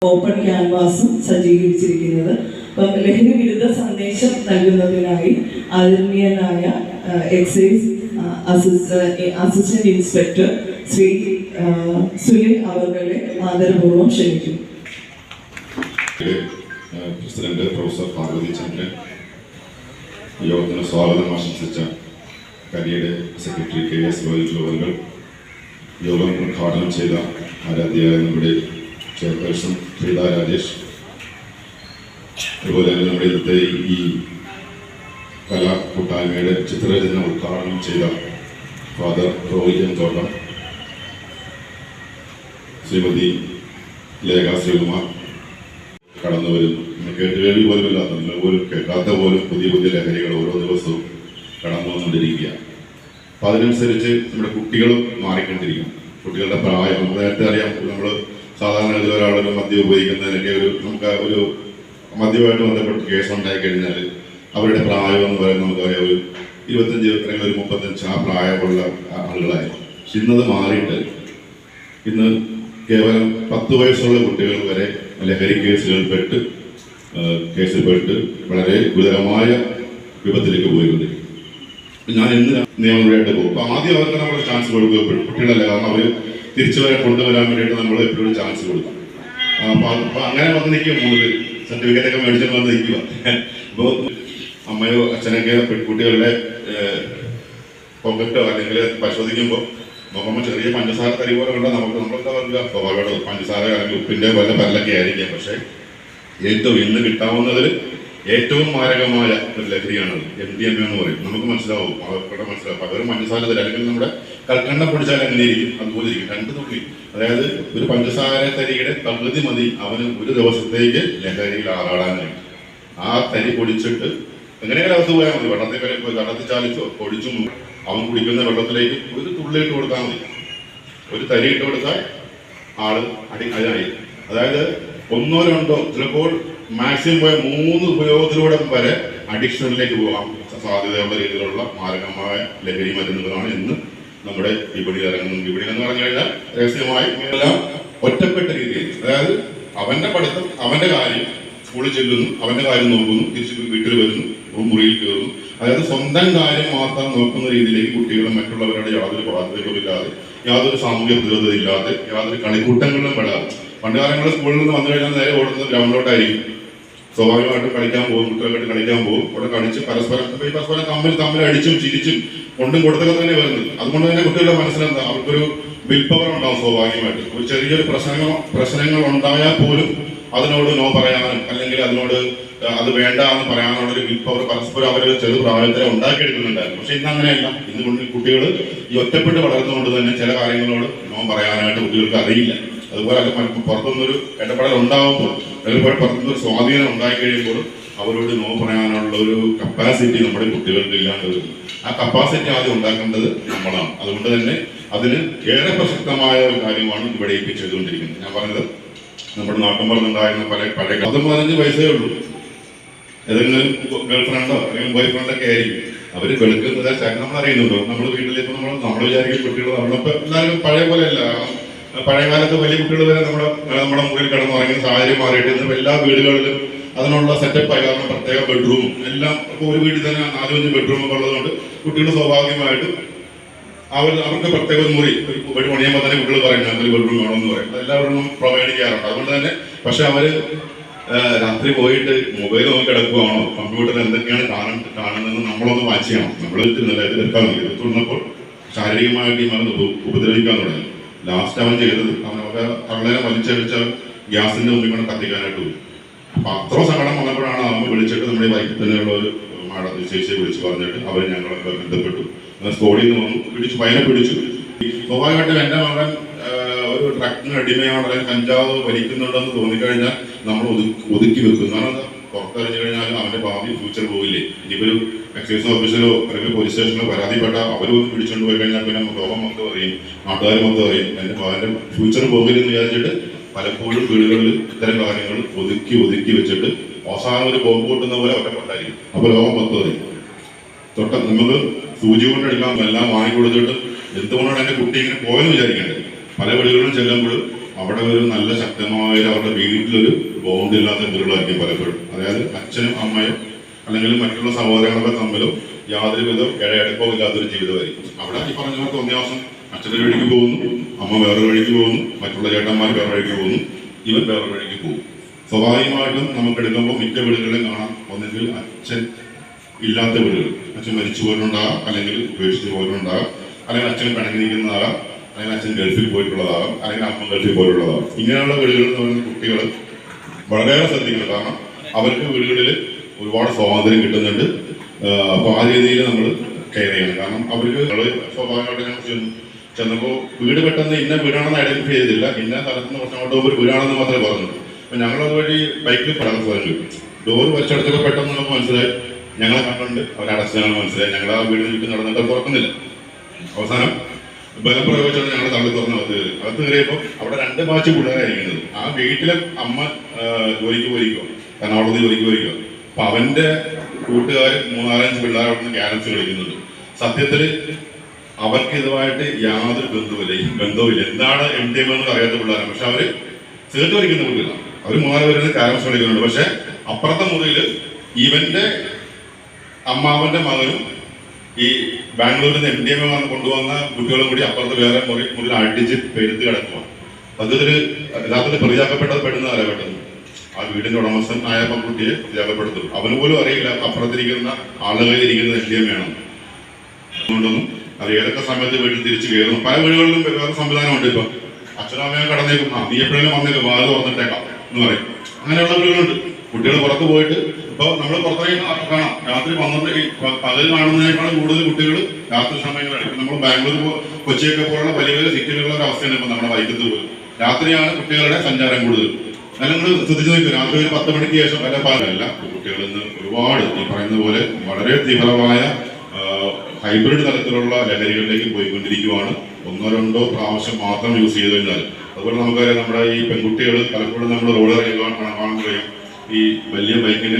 Open ക്യാൻവാസും സജ്ജീകരിച്ചിരിക്കുന്നത്. അപ്പം ലഹരി വിരുദ്ധ സന്ദേശം നൽകുന്നതിനായി ആദരണീയനായ excise assistant inspector Shri Sunil അവരുടെ ആദരപൂർവ്വം ക്ഷണിക്കുന്നു. പ്രസിഡന്റ് പ്രൊഫസർ പാർവതി ചന്ദ്രൻ, യോഗത്തിന് സ്വാഗതം ആശംസിച്ച കരിയുടെ സെക്രട്ടറി KS അവർ, യോഗം ഉദ്ഘാടനം ചെയ്ത ആരാധ്യയായ നമ്മുടെ ചെയർപേഴ്സൺ ശ്രീത രാജേഷ്, അതുപോലെ തന്നെ നമ്മുടെ ഇന്നത്തെ ഈ കലാ കൂട്ടായ്മയുടെ ചിത്രരചന ഉദ്ഘാടനം ചെയ്ത ഫാദർ റോയി തോട്ടം, ശ്രീമതി ലേഖ ശ്രീകുമാർ കടന്നു വരുന്നു. കേട്ടുകേൾവി പോലും ഇല്ലാത്ത, നിങ്ങൾ പോലും കേൾക്കാത്ത പോലും പുതിയ പുതിയ ലഹരികൾ ഓരോ ദിവസവും കടന്നു വന്നുകൊണ്ടിരിക്കുക. അപ്പം അതിനനുസരിച്ച് നമ്മുടെ കുട്ടികളും മാറിക്കൊണ്ടിരിക്കും. കുട്ടികളുടെ പ്രായം നമുക്ക് നേരത്തെ അറിയാം. നമ്മൾ സാധാരണ ഒരാളൊരു മദ്യം ഉപയോഗിക്കുന്നതിനൊക്കെ നമുക്ക് ഒരു മദ്യമായിട്ട് ബന്ധപ്പെട്ട് കേസ് ഉണ്ടായി കഴിഞ്ഞാൽ അവരുടെ പ്രായം എന്ന് പറയുന്നത് നമുക്കറിയാം ഒരു 25 അല്ലെങ്കിൽ ഒരു 35 ആ പ്രായമുള്ള ആളുകളായിരുന്നു. പക്ഷെ ഇന്നത് മാറിയിട്ട് ഇന്ന് കേവലം 10 വയസ്സുള്ള കുട്ടികൾ വരെ ലഹരി കേസിൽപ്പെട്ട് വളരെ ഗുരുതരമായ വിപത്തിലേക്ക് പോയിക്കൊണ്ടിരിക്കും. ഞാൻ ഇന്ന് നിയമപരമായിട്ട് പോകും. അപ്പം ആദ്യം അവർക്ക് നമ്മൾ ചാൻസ് കൊടുക്കപ്പെടും, കുട്ടികളല്ല, കാരണം അവർ തിരിച്ചു കൊണ്ടുവരാൻ വേണ്ടിയിട്ട് നമ്മൾ എപ്പോഴും ചാൻസ് കൊടുക്കും. അപ്പം അങ്ങനെ വന്ന് നിൽക്കുക, 3 സർട്ടിഫിക്കറ്റ് ഒക്കെ മേടിച്ചിട്ട് വന്ന് നിൽക്കുക. അപ്പോൾ അമ്മയോ അച്ഛനൊക്കെ പെൺകുട്ടികളുടെ പോക്കറ്റോ അല്ലെങ്കിൽ പരിശോധിക്കുമ്പോൾ നോക്കുമ്പോൾ ചെറിയ പഞ്ചസാര തരി പോലെ കണ്ടാൽ നമ്മളെന്താ പറയുക, സ്വാഭാവികമായിട്ട് പഞ്ചസാര അല്ലെങ്കിൽ ഉപ്പിൻ്റെ വല്ല പരലൊക്കെ ആയിരിക്കാം. പക്ഷേ ഏറ്റവും ഇന്ന് കിട്ടാവുന്നതിൽ ഏറ്റവും മാരകമായ ഒരു ലഹരിയാണ് MDMA എന്ന് പറയും. നമുക്ക് മനസ്സിലാവും, അവർക്കൂടെ മനസ്സിലാവും. പകരം പഞ്ചസാര തരി അല്ലെങ്കിൽ നമ്മുടെ കൽക്കണ്ടം പൊടിച്ചാൽ എങ്ങനെ ഇരിക്കും അതുപോലെ ഇരിക്കും, 2 തുള്ളി. അതായത് ഒരു പഞ്ചസാര തരിയുടെ പകുതി മതി അവന് ഒരു ദിവസത്തേക്ക് ലഹരിയിൽ ആറാടാനായിട്ട്. ആ തരി പൊടിച്ചിട്ട് എങ്ങനെയെങ്കിലും അകത്ത് പോയാൽ മതി, വെള്ളത്തിൽ ചാലിച്ചോ പൊടിച്ചു അവൻ കുടിക്കുന്ന വെള്ളത്തിലേക്ക് ഒരു തുള്ളി ഇട്ട് കൊടുത്താൽ മതി. ഒരു തരി ഇട്ട് കൊടുത്താൽ ആള് അതിനായി. അതായത് 1 or 2 ചിലപ്പോൾ മാക്സിമം പോയ 3 ഉപയോഗത്തിലൂടെ വരെ അഡിക്ഷനിലേക്ക് പോകാൻ സാധ്യതയുള്ള രീതിയിലുള്ള മാരകമായ ലഹരി മരുന്നുകളാണ് ഇന്ന് നമ്മുടെ വിപണിയിൽ ഇറങ്ങുന്നത്. വിപണി എന്ന് പറഞ്ഞു കഴിഞ്ഞാൽ രഹസ്യമായി എല്ലാം ഒറ്റപ്പെട്ട രീതിയിൽ, അതായത് അവന്റെ പഠിത്തം, അവന്റെ കാര്യം, സ്കൂളിൽ ചെല്ലുന്നു, അവന്റെ കാര്യം നോക്കുന്നു, തിരിച്ച് വീട്ടിൽ വരുന്നു, മുറിയിൽ കയറുന്നു. അതായത് സ്വന്തം കാര്യം മാത്രം നോക്കുന്ന രീതിയിലേക്ക് കുട്ടികളും മറ്റുള്ളവരുടെ യാതൊരു ബാധ്യതകളും ഇല്ലാതെ, യാതൊരു സാമൂഹ്യ പ്രതിരോധം ഇല്ലാതെ, യാതൊരു കളിക്കൂട്ടങ്ങളിലും പെടാതെ. പണ്ട് കാലങ്ങളിൽ സ്കൂളിൽ നിന്ന് വന്നു കഴിഞ്ഞാൽ നേരെ ഓടുന്നത് ഗ്രൗണ്ടിലോട്ടായിരിക്കും. സ്വാഭാവികമായിട്ടും കളിക്കാൻ പോകും, കുട്ടികളായിട്ട് കളിക്കാൻ പോകും. അവിടെ കളിച്ച് പരസ്പരം തമ്മിൽ അടിച്ചും ചിരിച്ചും കൊണ്ടും കൊടുത്തൊക്കെ തന്നെ വരുന്നത്. അതുകൊണ്ട് തന്നെ കുട്ടികളുടെ മനസ്സിലെന്താ, അവർക്കൊരു വിൽ പവർ ഉണ്ടാവും. സ്വാഭാവികമായിട്ട് ഒരു ചെറിയൊരു പ്രശ്നങ്ങൾ ഉണ്ടായാൽ പോലും അതിനോട് നോ പറയാനും അല്ലെങ്കിൽ അതിനോട് അത് വേണ്ട എന്ന് പറയാനുള്ള ഒരു വിൽ പവർ പരസ്പരം അവർ ചെറു പ്രായത്തിലെ ഉണ്ടാക്കിയെടുക്കുന്നുണ്ടായിരുന്നു. പക്ഷെ ഇന്ന് അങ്ങനെയല്ല. ഇന്ന് കുട്ടികൾ ഈ ഒറ്റപ്പെട്ട് വളർന്നുകൊണ്ട് തന്നെ ചില കാര്യങ്ങളോട് നോ പറയാനായിട്ട് കുട്ടികൾക്ക് അറിയില്ല. അതുപോലെ പുറത്തുനിന്നൊരു ഇടപെടൽ ഉണ്ടാകുമ്പോൾ, അതുപോലെ പുറത്തുനിന്നൊരു സ്വാധീനം ഉണ്ടായി കഴിയുമ്പോൾ അവരോട് നോ പറയാനുള്ള ഒരു കപ്പാസിറ്റി നമ്മുടെ കുട്ടികൾക്ക് ഇല്ലാണ്ട് വരുന്നു. ആ കപ്പാസിറ്റി ആദ്യം ഉണ്ടാക്കേണ്ടത് നമ്മളാണ്. അതുകൊണ്ട് തന്നെ അതിന് ഏറെ പ്രസക്തമായ ഒരു കാര്യമാണ് ഇവിടെ ചെയ്തുകൊണ്ടിരിക്കുന്നത്. ഞാൻ പറഞ്ഞത് നമ്മുടെ നാട്ടിൻപുറത്തുണ്ടായിരുന്ന പഴയ 15 വയസ്സേ ഉള്ളൂ. ഏതെങ്കിലും ഗേൾഫ്രണ്ടോ അല്ലെങ്കിൽ ബോയ് ഫ്രണ്ടൊക്കെ ആയിരിക്കും. അവർ വെളുക്കുന്നത് നമ്മൾ അറിയുന്നുണ്ടോ? നമ്മൾ വീട്ടിലിപ്പോൾ നമ്മൾ വിചാരിക്കും കുട്ടികൾ നമ്മളിപ്പോൾ എല്ലാവരും പഴയ പോലെ അല്ല. പഴയ കാലത്ത് വലിയ കുട്ടികൾ വരെ നമ്മുടെ മുറിയിൽ കിടന്നുറങ്ങുന്ന സാഹചര്യം മാറിയിട്ട് ഇന്ന് എല്ലാ വീടുകളിലും അതിനുള്ള സെറ്റപ്പ് ആയി. കാരണം പ്രത്യേക ബെഡ്റൂമും എല്ലാം. ഇപ്പോൾ ഒരു വീട്ടിൽ തന്നെ 4-5 ബെഡ്റൂമൊക്കെ ഉള്ളതുകൊണ്ട് കുട്ടികൾ സ്വാഭാവികമായിട്ടും അവർക്ക് പ്രത്യേക ഒരു മുറി ഒരു പണിയുമ്പോൾ തന്നെ കുട്ടികൾ പറയും ഞങ്ങൾക്ക് ബെഡ്റൂം വേണമെന്ന് പറയും. അതെല്ലാവരും പ്രൊവൈഡ് ചെയ്യാറുണ്ട്. അതുകൊണ്ട് തന്നെ പക്ഷെ അവർ രാത്രി പോയിട്ട് മൊബൈൽ നോക്കി കിടക്കുകയാണോ, കമ്പ്യൂട്ടറിൽ എന്തൊക്കെയാണ് കാണുന്നതെന്ന് നമ്മളൊന്ന് വാച്ച് ചെയ്യണം. നമ്മൾ എതിർക്കാൻ തുടങ്ങപ്പോൾ ശാരീരികമായിട്ട് ഈ മരുന്ന് ഉപദ്രവിക്കാൻ തുടങ്ങി. ലാസ്റ്റ് അവൻ ചെയ്തത് അവനൊക്കെ തള്ളേനെ വലിച്ചടിച്ച ഗ്യാസിന്റെ മുമ്പിൽ കൊണ്ട് കത്തിക്കാനായിട്ട് പോയി. അപ്പൊ അത്ര സങ്കടം വന്നപ്പോഴാണ് അമ്മ വിളിച്ചിട്ട് നമ്മുടെ വൈകിട്ട് തന്നെയുള്ള ഒരു ചേച്ചിയെ വിളിച്ച് പറഞ്ഞിട്ട് അവർ ഞങ്ങളൊക്കെ ബന്ധപ്പെട്ടു. സ്കോഡിൽ നിന്ന് വന്നു, പയ്യനെ പിടിച്ചു. സ്വാഭാവികമായിട്ടും എൻ്റെ മകൻ ഒരു ഡ്രഗിന് അടിമയാണ്, അല്ലെങ്കിൽ കഞ്ചാവ് വലിക്കുന്നുണ്ടെന്ന് തോന്നിക്കഴിഞ്ഞാൽ നമ്മൾ ഒതുക്കി വെക്കും. കാരണം പുറത്തിറങ്ങി കഴിഞ്ഞാൽ അവന്റെ ഭാവി ഫ്യൂച്ചർ പോയില്ലേ. ഇനിയിപ്പോൾ ഒരു എക്സൈസ് ഓഫീസിലോ അല്ലെങ്കിൽ പോലീസ് സ്റ്റേഷനിലോ പരാതിപ്പെട്ട അവരും പിടിച്ചുകൊണ്ട് പോയി കഴിഞ്ഞാൽ പിന്നെ ലോകം മൊത്തം അറിയും, നാട്ടുകാർ മൊത്തം അറിയും. എൻ്റെ ഫ്യൂച്ചർ പോകില്ലെന്ന് വിചാരിച്ചിട്ട് പലപ്പോഴും വീടുകളിൽ ഇത്തരം കാര്യങ്ങൾ ഒതുക്കി വെച്ചിട്ട് അവസാനം ഒരു ബോംബ് പൊട്ടുന്ന പോലെ ഒറ്റപ്പെട്ടായിരിക്കും. അപ്പോൾ ലോകം മൊത്തം അറിയും. നമുക്ക് സൂചി കൊണ്ടെടുക്കാം എല്ലാം വാങ്ങിക്കൊടുത്തിട്ട് എന്തുകൊണ്ടാണ് എൻ്റെ കുട്ടി ഇങ്ങനെ പോയെന്ന് വിചാരിക്കേണ്ടത്. പല വീടുകളിലും ചെല്ലുമ്പോൾ അവിടെ ഒരു നല്ല ശക്തമായ അവരുടെ വീട്ടിലൊരു ബോണ്ട് ഇല്ലാത്ത വീടുകളായിരിക്കും പലപ്പോഴും. അതായത് അച്ഛനും അമ്മയും അല്ലെങ്കിൽ മറ്റുള്ള സഹോദരങ്ങളൊക്കെ തമ്മിലും യാതൊരുവിധ ഇഴയടുപ്പോ ഇല്ലാത്തൊരു ജീവിതമായിരിക്കും. അവിടെ ഈ പറഞ്ഞ പോലെ തോന്നിയാസം അച്ഛൻ്റെ വഴിക്ക് പോകുന്നു, അമ്മ വേറൊരു വഴിക്ക് പോകുന്നു, മറ്റുള്ള ചേട്ടന്മാർ വേറെ വഴിക്ക് പോകുന്നു, ഇവൻ വേറൊരു വഴിക്ക് പോകും. സ്വാഭാവികമായിട്ടും നമുക്കെടുക്കുമ്പോൾ മിക്ക വീടുകളിലും കാണാം, ഒന്നെങ്കിൽ അച്ഛൻ ഇല്ലാത്ത വീടുകൾ, അച്ഛൻ മരിച്ചു പോയിട്ടുണ്ടാകാം, അല്ലെങ്കിൽ ഉപേക്ഷിച്ച് പോയിട്ടുണ്ടാകാം, അല്ലെങ്കിൽ അച്ഛൻ പിണങ്ങിയിരിക്കുന്നതാകാം, അല്ലെങ്കിൽ അച്ഛൻ ഗൾഫിൽ പോയിട്ടുള്ളതാകാം, അല്ലെങ്കിൽ അമ്മ ഗൾഫിൽ പോയിട്ടുള്ളതാകാം. ഇങ്ങനെയുള്ള വീടുകളിൽ എന്ന് പറയുന്ന കുട്ടികൾ വളരെയേറെ ശ്രദ്ധിക്കണം. കാരണം അവർക്ക് വീടുകളിൽ ഒരുപാട് സ്വാതന്ത്ര്യം കിട്ടുന്നുണ്ട്. അപ്പോൾ ആ രീതിയിൽ നമ്മൾ കെയർ ചെയ്യണം. കാരണം അവർക്ക് സ്വാഭാവികമായിട്ട് ഞങ്ങൾ ചെന്നപ്പോൾ വീട് പെട്ടെന്ന് ഇന്ന വീടാണെന്ന് ഐഡന്റിഫൈ ചെയ്തില്ല, ഇന്ന സ്ഥലത്തുനിന്ന് കുറച്ച് അങ്ങോട്ട് പോകുമ്പോൾ ഒരു വീടാണെന്ന് മാത്രമേ പറഞ്ഞുള്ളൂ. അപ്പം ഞങ്ങൾ അതുവഴി ബൈക്കിൽ പെടാൻ സ്ഥലം കിട്ടും. ഡോർ വലിച്ചടച്ചപ്പോൾ പെട്ടെന്ന് നമുക്ക് മനസ്സിലായി, ഞങ്ങളെ കണ്ടുകൊണ്ട് അവരടച്ച് ഞങ്ങൾ മനസ്സിലായി. ഞങ്ങൾ ആ വീടിന് ചുറ്റും നടന്നിട്ട് തുറക്കുന്നില്ല. അവസാനം ബലം പ്രയോഗിച്ചാണ് ഞങ്ങൾ തള്ളി തുറന്ന് അകത്ത് കയറിയപ്പോൾ അവിടെ 2 ബാച്ച് പിള്ളേരായിരിക്കുന്നത്. ആ വീട്ടിലെ അമ്മ ജോലിക്ക് പോയിരിക്കുക, എറണാകുളത്ത് ജോലിക്ക് പോയിരിക്കുക. അപ്പൊ അവന്റെ കൂട്ടുകാർ 3-4-5 പിള്ളേർ അവിടെ നിന്ന് ക്യാരംസ് കളിക്കുന്നുണ്ട്. സത്യത്തിൽ അവർക്ക് ഇതുമായിട്ട് യാതൊരു ബന്ധവുമില്ല. എന്താണ് MDMA എന്ന് അറിയാത്ത പിള്ളേരാണ്. പക്ഷെ അവര് ചേർത്ത് കളിക്കുന്ന കുട്ടികളാണ്. അവർ 3-4 പേര് ക്യാരംസ് കളിക്കുന്നുണ്ട്. പക്ഷെ അപ്പുറത്തെ മുറിയിൽ ഇവന്റെ അമ്മാവന്റെ മകനും ഈ ബാംഗ്ലൂരിൽ നിന്ന് MDMA കൊണ്ടുവന്ന കുട്ടികളും കൂടി അപ്പുറത്ത് വേറെ മുറിയിൽ അടിച്ച് പെരുത്ത് കിടക്കുക. സത്യത്തിൽ യഥാർത്ഥത്തിൽ പ്രതിയാക്കപ്പെട്ടത് പെടുന്നതല്ല പെട്ടെന്ന് ആ വീടിന്റെ ഉടമസ്ഥൻ ആയ പെൺകുട്ടിയെ പ്രതിയാക്കപ്പെടുത്തും. അവന് പോലും അറിയില്ല അപ്പുറത്തിരിക്കുന്ന ആളുകളിലിരിക്കുന്നത് MDMA ആണെന്ന്. അതുകൊണ്ടൊന്നും അത് ഏതൊക്കെ സമയത്ത് വീട്ടിൽ തിരിച്ചു കയറുന്നു. പല വീടുകളിലും വേറെ സംവിധാനമുണ്ട്. ഇപ്പൊ അച്ഛനും അമ്മയും കടന്നേക്കും, നീ എപ്പോഴെങ്കിലും വന്നേക്കും, വാതിൽ തുറന്നിട്ടേക്കാം എന്ന് പറയും. അങ്ങനെയുള്ള വീടുകളുണ്ട്. കുട്ടികൾ പുറത്ത് പോയിട്ട് ഇപ്പോൾ നമ്മൾ പുറത്തേക്ക് കാണാം, രാത്രി 12 പകൽ കാണുന്നതിനേക്കാളും കൂടുതൽ കുട്ടികൾ രാത്രി സമയങ്ങളാണ്. ഇപ്പം നമ്മൾ ബാംഗ്ലൂർ കൊച്ചിയൊക്കെ പോലുള്ള വലിയ വലിയ സിറ്റികളിലുള്ള ഒരു അവസ്ഥയാണ് ഇപ്പം നമ്മുടെ വൈക്കത്ത് പോലും. രാത്രിയാണ് കുട്ടികളുടെ സഞ്ചാരം കൂടുതൽ. അല്ല നിങ്ങൾ ശ്രദ്ധിച്ചു നോക്കും, രാത്രി ഒരു 10 മണിക്ക് ശേഷം വല്ല പാലല്ല കുട്ടികൾ ഇന്ന് ഒരുപാട് ഈ പറയുന്ന പോലെ വളരെ തീവ്രമായ ഹൈബ്രിഡ് തലത്തിലുള്ള ലഹരികളിലേക്ക് പോയിക്കൊണ്ടിരിക്കുകയാണ്. 1-2 പ്രാവശ്യം മാത്രം യൂസ് ചെയ്ത് കഴിഞ്ഞാൽ. അതുപോലെ നമുക്കറിയാം, നമ്മുടെ ഈ പെൺകുട്ടികൾ പലപ്പോഴും നമ്മൾ റോഡ് കാണുമ്പോഴേ ഈ വലിയ ബൈക്കിന്റെ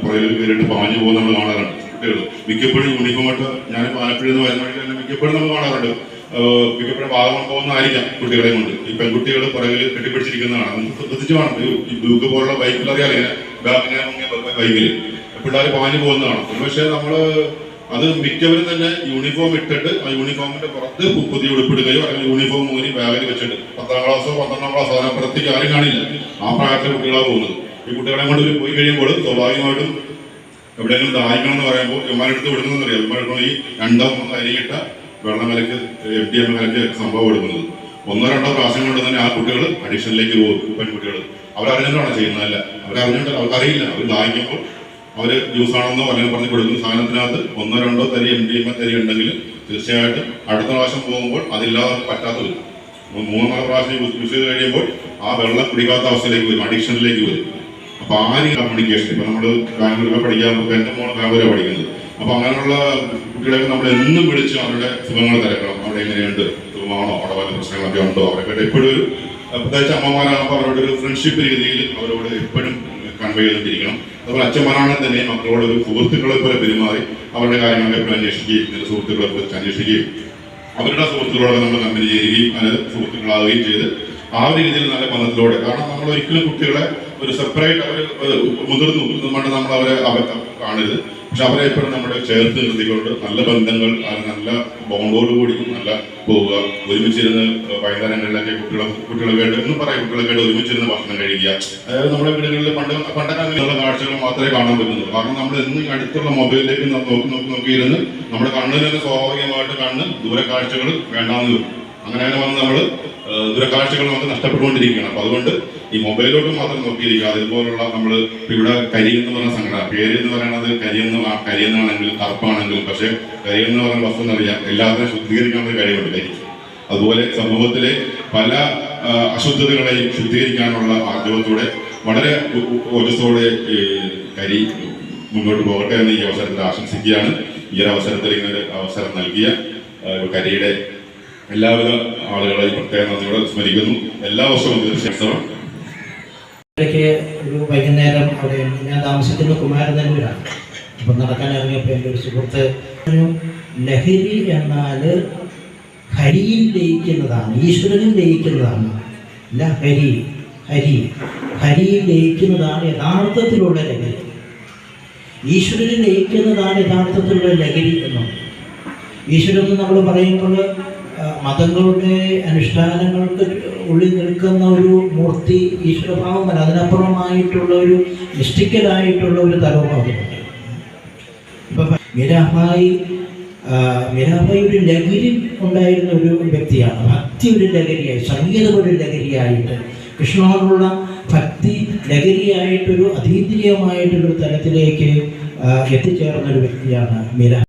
പുറകിൽ കയറിയിട്ട് പാഞ്ഞു പോകുന്ന നമ്മൾ കാണാറുണ്ട്. കുട്ടികൾ മിക്കപ്പോഴും യൂണിഫോമായിട്ട്, ഞാൻ ആലപ്പുഴയിൽ നിന്ന് വരുന്ന വഴിക്ക് തന്നെ മിക്കപ്പോഴും നമ്മൾ കാണാറുണ്ട്. മിക്കപ്പോഴും ഭാഗം പോകുന്നതായിരിക്കാം കുട്ടികളെ കൊണ്ട്. ഈ പെൺകുട്ടികൾ പുറകിൽ കെട്ടിപ്പിടിച്ചിരിക്കുന്നതാണ്. ശ്രദ്ധിച്ചു കാണും. ഈ ബ്ലൂക്ക് പോലുള്ള ബൈക്കിൽ അറിയാം, ഇങ്ങനെ ബാഗിനെ ബൈക്കിൽ പിള്ളേർ പാഞ്ഞു പോകുന്നതാണ്. പക്ഷേ നമ്മള് അത് മിക്കവരും തന്നെ യൂണിഫോം ഇട്ടിട്ട് ആ യൂണിഫോമിന്റെ പുറത്ത് പുതിയ ഉടുപ്പിടുകയോ അല്ലെങ്കിൽ യൂണിഫോം മൂരി ബാഗിൽ വെച്ചിട്ട് 10ാം ക്ലാസ്സോ 12ാം ക്ലാസ്സോ അതിനപ്പുറത്തേക്ക് ആരും കാണില്ല. ആ പ്രായത്തിലെ കുട്ടികളാണ് പോകുന്നത്. ഈ കുട്ടികളെ കൊണ്ട് പോയി കഴിയുമ്പോൾ സ്വാഭാവികമായിട്ടും എവിടെയെങ്കിലും ദാഹിക്കണം എന്ന് പറയുമ്പോൾ ഇവന്മാരെടുത്ത് വിടുന്നതെന്ന് അറിയാം. ഇവന്മാരെടുത്ത് ഈ 2 അരിയിട്ട വെള്ളം കലക്ക് MDMA കലക്ക് സംഭവം എടുക്കുന്നത്. 1-2 പ്രാവശ്യം കൊണ്ട് തന്നെ ആ കുട്ടികൾ അഡിക്ഷനിലേക്ക് പോകും. പെൺകുട്ടികൾ അവരറിഞ്ഞിട്ടാണ് ചെയ്യുന്നതല്ല, അവരറിഞ്ഞിട്ട് അവർക്കറിയില്ല. അവർ ദാഹിക്കുമ്പോൾ അവർ ജ്യൂസാണെന്നോ അല്ലെങ്കിൽ പറഞ്ഞ് കൊടുക്കുന്ന സാധനത്തിനകത്ത് 1-2 തരി MDMA തരി ഉണ്ടെങ്കിൽ തീർച്ചയായിട്ടും അടുത്ത പ്രാവശ്യം പോകുമ്പോൾ അതില്ലാതെ പറ്റാത്ത വരും. 3-4 പ്രാവശ്യം യൂസ് ചെയ്ത് കഴിയുമ്പോൾ ആ വെള്ളം കുടിക്കാത്ത അവസ്ഥയിലേക്ക് വരും, അഡിക്ഷനിലേക്ക് വരും. അപ്പൊ ആ രീതി കമ്മ്യൂണിക്കേഷൻ ഇപ്പൊ നമ്മൾ ബാംഗ്ലൂരിൽ പഠിക്കാൻ എന്റെ മോൾ ബാംഗ്ലൂരാണ് പഠിക്കുന്നത്. അപ്പൊ അങ്ങനെയുള്ള കുട്ടികളൊക്കെ നമ്മൾ എന്നും വിളിച്ച് അവരുടെ സുഖങ്ങൾ തിരക്കണം. അവിടെ എങ്ങനെയുണ്ട്, സുഖമാണോ, അവിടെ വല്ല പ്രശ്നങ്ങളൊക്കെ ഉണ്ടോ, അവരൊക്കെ എപ്പോഴും ഒരു പ്രത്യേകിച്ച് അമ്മമാരാകുമ്പോൾ അവരോട് ഒരു ഫ്രണ്ട്ഷിപ്പ് രീതിയിൽ അവരോട് എപ്പോഴും കൺവേ ചെയ്തിരിക്കണം. അതുപോലെ അച്ഛന്മാരാണെങ്കിൽ തന്നെ മക്കളോട് ഒരു സുഹൃത്തുക്കളെ പോലെ പെരുമാറി അവരുടെ കാര്യങ്ങളൊക്കെ എപ്പോഴും അന്വേഷിക്കുകയും ചില സുഹൃത്തുക്കളെ കുറിച്ച് അന്വേഷിക്കുകയും അവരുടെ സുഹൃത്തുക്കളോട് നമ്മൾ കമ്പനി ചെയ്യുകയും അത് സുഹൃത്തുക്കളാവുകയും ചെയ്ത് ആ ഒരു രീതിയിൽ നല്ല ബന്ധത്തിലൂടെ. കാരണം നമ്മൾ ഒരിക്കലും കുട്ടികളെ ഒരു സെപ്പറേറ്റ് അവർ മുതിർന്നു കൊണ്ട് നമ്മൾ അവരെ കാണരുത്. പക്ഷെ അവരെ എപ്പോഴും നമ്മുടെ ചേർത്ത് നിർത്തിക്കൊണ്ട് നല്ല ബന്ധങ്ങൾ, നല്ല ബോണ്ടോടുകൂടി നല്ല പോവുക. ഒരുമിച്ചിരുന്ന് വൈകുന്നേരങ്ങളിലൊക്കെ കുട്ടികളൊക്കെയായിട്ട് ഒന്നും പറയാം, കുട്ടികളൊക്കെയായിട്ട് ഒരുമിച്ചിരുന്ന് ഭക്ഷണം കഴിക്കുക. അതായത് നമ്മുടെ വീടുകളിൽ പണ്ടൊക്കെ അങ്ങനെയുള്ള കാഴ്ചകൾ മാത്രമേ കാണാൻ പറ്റുന്നുള്ളൂ. കാരണം നമ്മൾ എന്നും അടുത്തുള്ള മൊബൈലിലേക്ക് നോക്കിയിരുന്ന് നമ്മുടെ കണ്ണിന് തന്നെ സ്വാഭാവികമായിട്ട് കണ്ണ് ദൂര കാഴ്ചകൾ വേണ്ടാന്ന് വരും. അങ്ങനെ വന്ന് നമ്മൾ ദൂരക്കാഴ്ചകൾ നമുക്ക് നഷ്ടപ്പെട്ടുകൊണ്ടിരിക്കുകയാണ്. അപ്പൊ അതുകൊണ്ട് ഈ മൊബൈലിലോട്ട് മാത്രം നോക്കിയിരിക്കുക. അതുപോലുള്ള നമ്മൾ ഇവിടെ കരി എന്ന് പറഞ്ഞ സംഘടന, പേര് എന്ന് പറയുന്നത് കരിയെന്നാണെങ്കിലും കറുപ്പാണെങ്കിലും, പക്ഷെ കരി എന്ന് പറയുന്ന വസ്തു എന്നറിയാം, എല്ലാത്തിനും ശുദ്ധീകരിക്കാനുള്ള കഴിവുണ്ട് കരിക്ക്. അതുപോലെ സമൂഹത്തിലെ പല അശുദ്ധതകളെയും ശുദ്ധീകരിക്കാനുള്ള ആഗ്രഹത്തോടെ വളരെ ഓജസ്സോടെ കരി മുന്നോട്ട് പോകട്ടെ എന്ന് ഈ അവസരത്തിൽ ആശംസിക്കുകയാണ്. ഈ ഒരു അവസരത്തിൽ ഇങ്ങനെ അവസരം നൽകിയ കരിയുടെ എല്ലാവിധ ആളുകളെയും പ്രത്യേക നന്ദിയോടെ സ്മരിക്കുന്നു. എല്ലാ വർഷവും തീർച്ചയായും ഒരു വൈകുന്നേരം അവിടെ ഞാൻ താമസിക്കുന്ന കുമാരനെല്ലൂരാണ്. അപ്പം നടക്കാൻ ഇറങ്ങിയപ്പോൾ എൻ്റെ ഒരു സുഹൃത്ത് ലഹരി എന്നാൽ ഹരിയിൽ ലയിക്കുന്നതാണ്, ഈശ്വരനിൽ ലയിക്കുന്നതാണ്. ലഹരി, ഹരിയിൽ ലയിക്കുന്നതാണ് യഥാർത്ഥത്തിലുള്ള ലഹരി. ഈശ്വരനിൽ ലയിക്കുന്നതാണ് യഥാർത്ഥത്തിലുള്ള ലഹരി എന്നുള്ളത്. ഈശ്വരൻ എന്ന് നമ്മൾ പറയുമ്പോൾ മതങ്ങളുടെ അനുഷ്ഠാനങ്ങൾക്ക് ഉള്ളിൽ നിൽക്കുന്ന ഒരു മൂർത്തി ഈശ്വരഭാവമല്ല, അതിനപ്പുറമായിട്ടുള്ള ഒരു മിസ്റ്റിക്കലായിട്ടുള്ള ഒരു തലവും അതിനുണ്ട്. ഇപ്പം മീരാഭായി ഒരു ലഹരി ഉണ്ടായിരുന്ന ഒരു വ്യക്തിയാണ്. ഭക്തി ഒരു ലഹരിയായി, സംഗീതം ഒരു ലഹരിയായിട്ട്, കൃഷ്ണനോടുള്ള ഭക്തി ലഹരിയായിട്ടൊരു അതീന്ദ്രിയമായിട്ടൊരു തലത്തിലേക്ക് എത്തിച്ചേർന്നൊരു വ്യക്തിയാണ് മീര.